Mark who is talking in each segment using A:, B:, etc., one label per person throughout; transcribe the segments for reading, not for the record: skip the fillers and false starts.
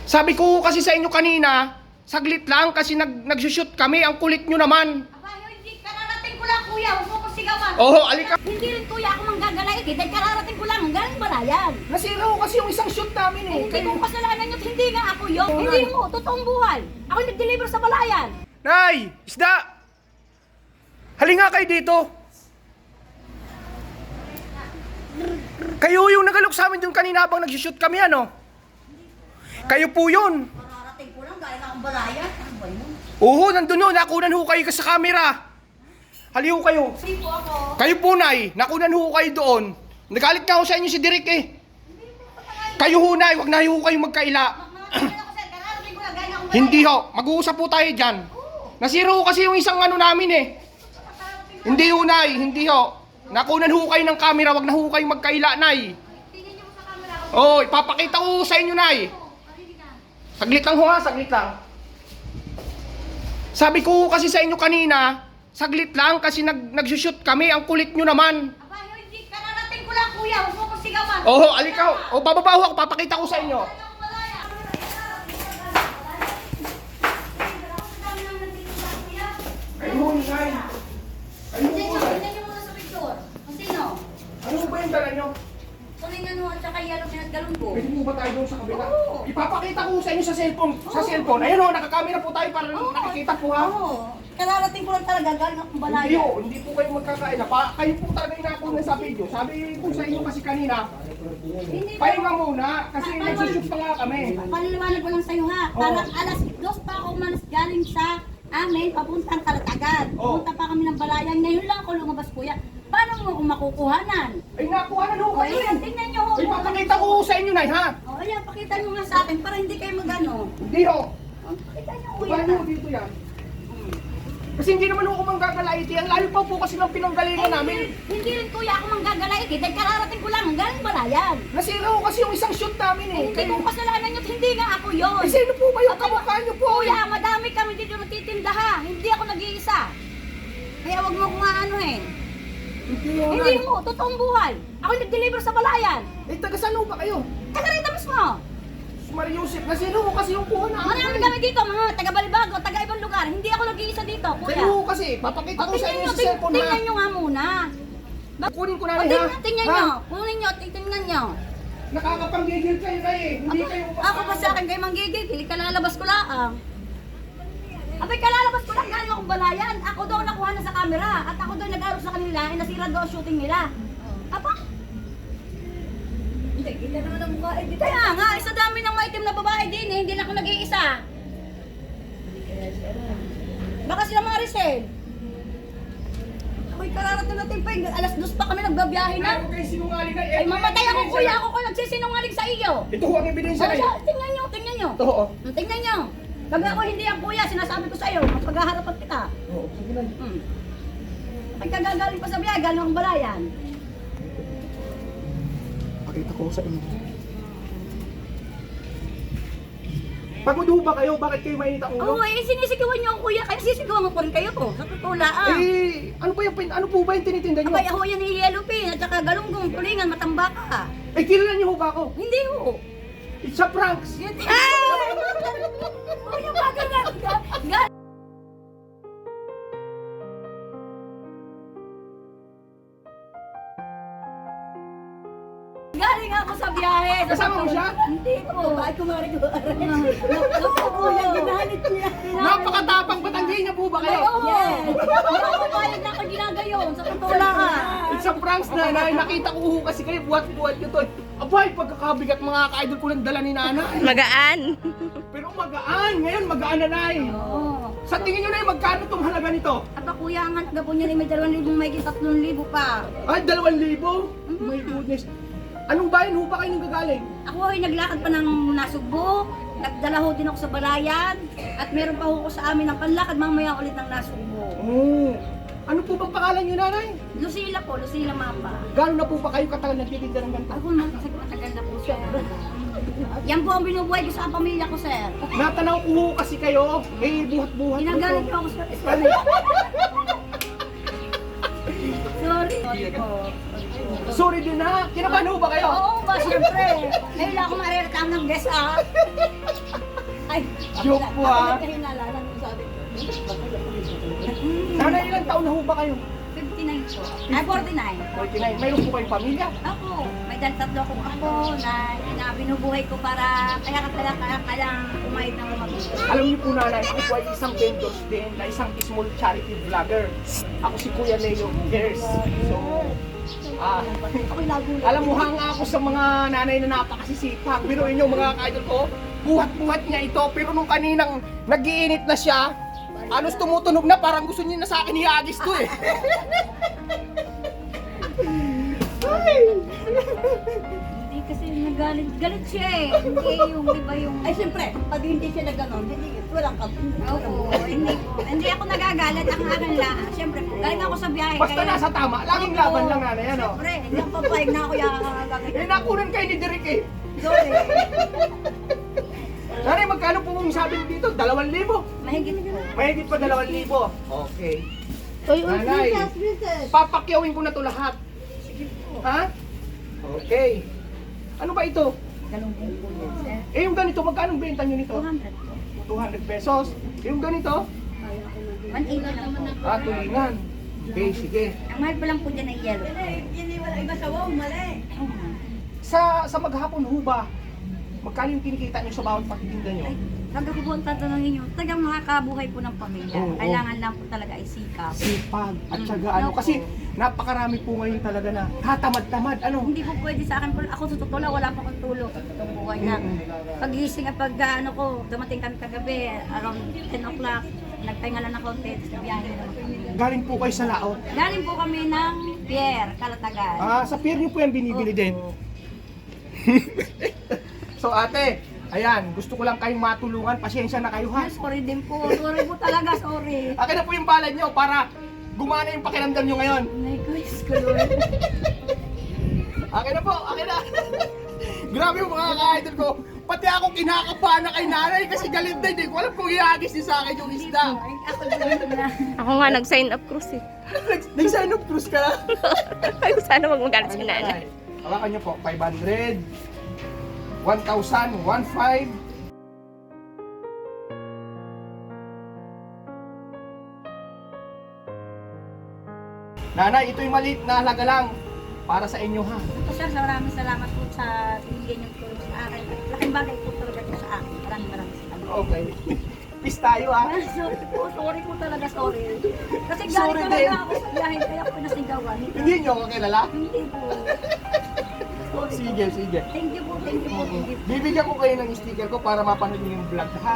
A: Sabi ko kasi sa inyo kanina, saglit lang kasi nagsushoot kami. Ang kulit nyo naman.
B: Aba, hindi kararating ko lang kuya, huwag mo kong sigawan.
A: Oo, alika.
B: Hindi rin kuya ako manggagalait eh, dahil kararating ko lang, galing balayan.
A: Nasira ko kasi yung isang shoot namin eh.
B: Hindi ko kasalanan yun, hindi nga ako yun. Hindi mo, totoong buhay. Ako nag-deliver sa balayan.
A: Nay! Isda! Halinga kayo dito. Kayo yung nagalok sa amin dun kanina habang nagsushoot kami, ano? Kayo po yun.
B: Kararating ko lang, galing akong balayan. Ano ba yun?
A: Oo, nandun yun. Nakunan ho kayo sa camera. Haliho kayo.
B: Hindi po ako.
A: Kayo po, Nay. Nakunan ho kayo doon. Nagalit nga ho sa inyo si Direk eh. Kayo ho, Nay. Huwag na ho kayo magkaila.
B: Kararating ko lang, galing akong balayan.
A: Hindi ho. Mag-uusap po tayo dyan. Nasira ho kasi yung isang ano namin eh. Hindi ho, Nay. Hindi ho. Nakunan ho kayo ng camera. Huwag na ho kayo magkaila, Nay.
B: Tingnan niyo ko sa camera.
A: Oo, ipapakita ko sa inyo, Nay. Saglit lang ho ha, saglit lang. Sabi ko kasi sa inyo kanina, saglit lang kasi nagsushoot kami. Ang kulit nyo naman.
B: Aba, hindi kararating ko lang kuya, huwag mo kong sigawan.
A: Oo, alika ho. O, bababa ho ako. Papakita ko sa inyo. Ayun, Nay. Ayun,
B: Tingnan niyo muna sa picture. Kung sino?
A: ano ba yung dala nyo?
B: Tulingan mo at saka yellow at galunggo.
A: Pwede po ba tayo doon sa kabila?
B: Oo.
A: Ipapakita ko sa inyo sa cellphone. Sa cellphone. Ayun ho, nakakamera po tayo para nakikita po ha.
B: Oo. Kararating ko lang talaga, galing akong
A: Hindi
B: balayan.
A: ho, hindi po kayo magkakaila. Kayo po talaga inakunan sa video. Sabi ko sa inyo kasi kanina,
B: Hindi ba?
A: pahinga muna kasi nagsushoot pa nga kami.
B: Paliliwanag ko lang sa'yo ha. Parang alas 2 pa ako umalis galing sa amin, papuntang Kalatagan.
A: Oo.
B: Pupunta pa kami ng balayan. Ngayon lang ako lumabas kuya. Paano mo akong makukuhanan?
A: Ay nakuha na ho
B: O
A: kayo.
B: ayan, tingnan nyo ho.
A: Ay papakita ko sa inyo, Nay, ha?
B: O ayan, pakita nyo nga sa akin para hindi kayo magano.
A: Hindi ho.
B: O, pakita nyo kuya.
A: Paano ho dito yan? Kasi hindi naman ako manggagalaiti. Ang layo pa po kasi ng pinanggalingan namin.
B: Hindi rin kuya ako manggagalait eh. Dahil kararating ko lang, galing balayan.
A: Nasira ko kasi yung isang shoot namin eh.
B: Hindi ko kasalanan yun, hindi nga ako yun.
A: Ay, sino po ba yung kamukha nyo po?
B: Kuya, madami kami dito nagtitinda ha. Hindi ako nag-iisa. Kaya wag mo kung ano eh.
A: Hindi ho,
B: Hindi
A: Nay.
B: mo, totoong buhay. Ako nag-deliver sa balayan.
A: Eh, taga saan ho ba kayo?
B: Taga rito mismo.
A: Maria Joseph, nasira ko kasi yung kuha namin.
B: Marami kami dito, mga taga Balibago, taga ibang lugar. Hindi ako nag-iisa dito, kuya.
A: Pero kasi, papakita
B: O,
A: ko sa
B: tingnan
A: inyo
B: nyo,
A: sa cellphone ha.
B: tingnan nyo nga muna.
A: Kunin ko
B: O,
A: na rin ha.
B: tingnan
A: Ha?
B: nyo, kunin nyo, tingnan nyo.
A: Nakakapanggigil kayo na eh. Hindi kayo
B: Ako pa sa akin kayo manggigil, kalalabas ko lang. Abay, kalalabas ko lang galing akong balayan. Ako daw nakuha na sa camera. At ako daw nag-aaral sa kanila, eh, nasira daw ang shooting nila. Apa? Hindi, gila naman ang mukha. Kaya nga, isa dami ng maitim na babae din eh. Hindi na ako nag-iisa. Baka sila mga Rizal. Ako'y kararating natin pa. Alas 2 pa kami nagbabiyahe na.
A: Huwag kayo sinungaling na.
B: Ay, mamatay ako kuya. Ako ko nagsisinungaling sa iyo.
A: Ito ho ang ebidensya na eh.
B: Tingnan nyo, tingnan nyo.
A: Ito ho.
B: Tingnan nyo. Pag ako hindi ang kuya, sinasabi ko sa iyo, magpaghaharapan kita.
A: Oo, sige lang.
B: Pag kagagaling pa sa biyahe, galing akong balayan.
A: Pakita ko sa inyo. Pagod ho ba kayo? Bakit kayo mainit ang ulo?
B: Oo, sinisigawan nyo ang kuya. Kaya sisigawan ko rin kayo po. Sa totoo lang.
A: Eh, ano po ba yung tinitinda nyo?
B: Abay, ako yan ni Yellow Pin at saka galunggong, tulingan, matambaka.
A: Eh, kilala nyo ho ba ako?
B: Hindi ho.
A: It's a pranks.
B: Kuya, bakit na? Galing ako sa biyahe.
A: Kasama mo siya?
B: Hindi po. Ay, kumari ko. Naku, kuya, ginahanit niya.
A: Napakatapang batanggi niya po ba kayo?
B: Yes. Ako bayad na ako ginagayon. Sa totoo lang
A: It's a pranks na nakita ko ho kasi kayo buhat-buhat nyo to. Abay, pagkakabigat mga ka-idol ko ng dala ni nanay.
C: Magaan.
A: Pero magaan, ngayon magaan na nay.
B: Oo.
A: Sa tingin nyo na magkano tong halaga nito?
B: Aba kuya, ang halaga po niya ni may 2,000, may 3,000 pa.
A: Ay, 2,000? My goodness. Anong bayan ho ba kayo nang gagaling?
B: Ako ay naglakad pa ng Nasugbo, nagdala ho din ako sa Balayan, at meron pa ho ko sa amin ng panlakad mamaya ulit ng Nasugbo.
A: Oh. Ano po bang pangalan nyo, nanay?
B: Lucila po, Lucila Mamba.
A: Gano'n na po ba kayo katagal nagtitinda ng ganito?
B: Ako naman kasi matagal na po, sir. Yan po ang binubuhay ko sa pamilya ko, sir.
A: Natanaw ko ho kasi kayo, eh buhat-buhat
B: Ginagalit
A: ito.
B: niyo ako, sir. Sorry po.
A: Sorry din ha, kinabahan ho ba kayo?
B: Oo ba, siyempre. Ngayon lang ako marirekam ng guest, ah. Ay,
A: Joke po, ah.
B: Ako nalalang yung sabi ko.
A: Nanay, ilang taon na ho ba kayo?
B: 59 po. Ay, 49.
A: 49. Mayroon po kayong pamilya?
B: Ako, may tatlo akong apo na binubuhay ko para kaya kumain ng magulo.
A: Alam niyo po nanay, ako po ay isang vendor din na isang small charity vlogger. Ako si Kuya Leo Cares. So,
B: Ako'y nagulat.
A: alam mo, hanga ako sa mga nanay na napakasisipag. Biruin niyo mga kaidol ko, buhat-buhat niya ito. Pero nung kaninang nag-iinit na siya, alos tumutunog na, parang gusto niya na sa akin iagis to eh. Ay!
B: Hindi kasi galit siya eh. Hindi yung iba yung... Ay, siyempre, pag hindi siya nagganon, hindi, walang Oo, hindi ako nagagalit. Ang akin lang, siyempre, galing ako sa biyahe.
A: Basta nasa tama, laging laban lang nanay, ano?
B: Siyempre, hindi ako papayag na ako yung
A: Eh, nakunan kayo ni Derek eh.
B: Sorry.
A: Nanay, magkano po kung sabi niyo dito? 2,000?
B: Mahigit po.
A: Mahigit pa 2,000. Okay.
B: Uy,
A: Nanay, papakyawin ko na to lahat. Ha? Okay. Ano ba ito?
B: Ganun din po yun, sir.
A: Eh, yung ganito, magkano benta nyo nito?
B: 200 po.
A: 200 pesos. Yung ganito?
B: 180 lang po.
A: Tulingan. Okay, sige.
B: Ang mahal pa lang po dyan ay yellow. Hindi wala iba sa wow, mali.
A: Sa maghapon ho ba, magkano yung kinikita nyo sa bawat pakitinda nyo?
B: Ay, pag ako po ang tatanungin nyo, tagang makakabuhay po ng pamilya.
A: Oo, oo.
B: Kailangan lang po talaga ay sikap.
A: Sipag at syaga ano.
B: Opo.
A: Kasi napakarami po ngayon talaga na tatamad-tamad. Ano?
B: Hindi po pwede sa akin. Ako sa totoo lang, wala pa akong tulog. Itong buhay na. Pagising at pag ano ko, dumating kami kagabi, around 10 o'clock, nagpahinga lang ng konti, tapos biyahe na naman.
A: Galing po kayo sa laot.
B: Galing po kami ng Pierre, Calatagan.
A: Sa pier nyo po yan binibili din.
B: Opo.
A: So ate, ayan, gusto ko lang kayong matulungan. Pasensya na kayo ha.
B: Ay, sorry din po. Sorry po talaga, sorry.
A: Akin na po yung palad nyo para gumana yung pakiramdam nyo ngayon.
B: My gosh, Lord.
A: Akin na po, akin na. Grabe yung mga ka-idol ko. Pati ako kinakabahan na kay nanay kasi galit na. Hindi ko alam kung iagis niya sa akin yung isda.
B: Ay, ako din na.
C: Ako nga nag-sign up cruise eh.
A: Nag-sign up cruise ka na.
C: Ay, sana wag magalit si nanay.
A: Hawakan niyo po, 500, 1,000, 1,500. Nanay, ito yung maliit na halaga lang para sa inyo ha.
B: Ito sir, maraming salamat po sa binigyan niyong tulong sa akin. Laking bagay po talaga ito sa akin. Maraming salamat.
A: Okay. Peace tayo ha.
B: Sorry po talaga, sorry. Kasi
A: Sorry
B: galing
A: din.
B: talaga ako sa biyahe, kaya ako nasigawan.
A: Hindi niyo ako kilala?
B: Hindi po. Sorry.
A: Sige, sige.
B: Thank you po, thank you po, thank you po.
A: Bibigyan ko kayo ng sticker ko para mapanood niyo yung vlog ha.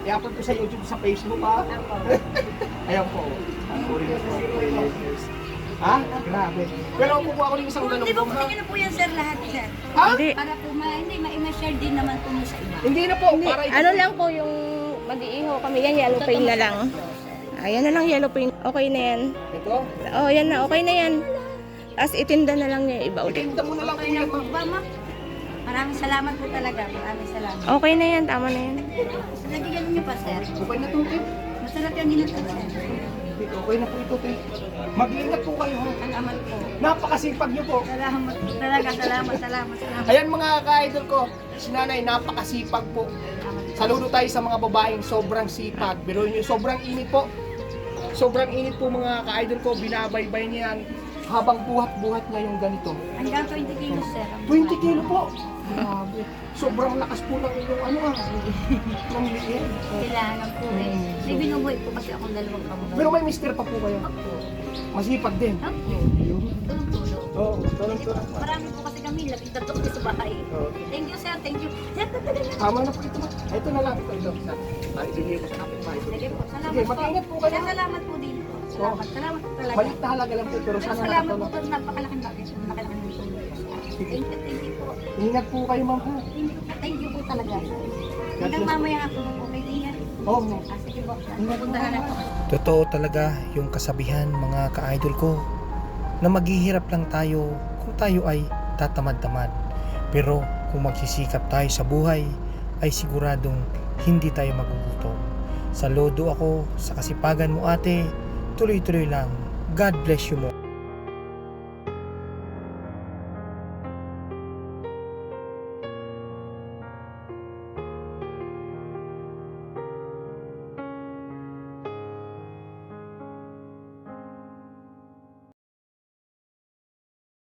A: I-upload ko sa YouTube, sa Facebook ha. Ayan po. Sorry na po. Ha? Grabe. Pero kukuha ko ng isang
B: Hindi po,
A: galong ha.
B: tingin na po yan sir lahat sir.
A: Ha?
C: Hindi.
B: Para po, ma-share din naman po niyo sa iba.
A: Hindi na po.
C: Hindi,
A: Para ito.
C: ano lang po yung mag-iiho kami yan, yellow paint na lang. Ayan na lang yellow paint. Okay na yan.
A: Ito?
C: Oh, yan na, okay na yan. Tapos itinda na lang niya yung iba ulit.
A: Itinda mo na lang
B: Okay
A: kuya
B: na po ba, ma'am? Maraming salamat po talaga. Maraming salamat.
C: Okay na yan, tama na yan.
B: Lagyan niyo pa, sir.
A: Okay na to, Tip.
B: Masarap yung ginagawa, sir.
A: Okay na po ito, Tip. Mag-iingat po kayo ha.
B: Salamat po.
A: Napakasipag niyo po.
B: Salamat po talaga. Salamat.
A: Ayan mga ka-idol ko, si nanay napakasipag po. Saludo tayo sa mga babaeng sobrang sipag. Pero yun, sobrang init po. Sobrang init po mga ka-idol ko. Binabaybay niya yan habang buhat-buhat niya yung ganito.
B: Hanggang 20 kilos, sir.
A: 20 kilo po. Grabe. Sobrang lakas po ng inyong ano ng liit.
B: Kailangan po eh. May binubuhay po kasi akong dalawang kamulang.
A: Pero may mister pa po kayo. Masipag din.
B: Opo. Tulong-tulong.
A: Oo, tulong-tulong.
B: Marami po kasi kami. Labing tatlo kami sa bahay. Thank you, sir. Thank you. Sir, tatagalan.
A: Tama na po ito. Ito na lang. Ito. Ay, ibigay ko sa kapitbahay.
B: Sige po. Salamat
A: Sige,
B: po.
A: mag-ingat po kayo.
B: Sir, salamat po din po. Salamat po talaga.
A: Maliit na halaga lang po, pero
B: Pero
A: sana
B: salamat po
A: nakatulong.
B: ito. Napakalaking bagay. Napakalaking tulong po sa akin. Thank you po.
A: Ingat po kayo, ma'am. Ha?
B: Thank you po talaga. Hanggang mamaya ako po kayo ingat.
A: Oo.
B: Sige po.
A: Ingat po.
B: Puntahan na po.
D: Totoo talaga yung kasabihan mga ka-idol ko na maghihirap lang tayo kung tayo ay tatamad-tamad. Pero kung magsisikap tayo sa buhay ay siguradong hindi tayo magugutom. Saludo ako sa kasipagan mo ate. Tuloy-tuloy lang. God bless you mo.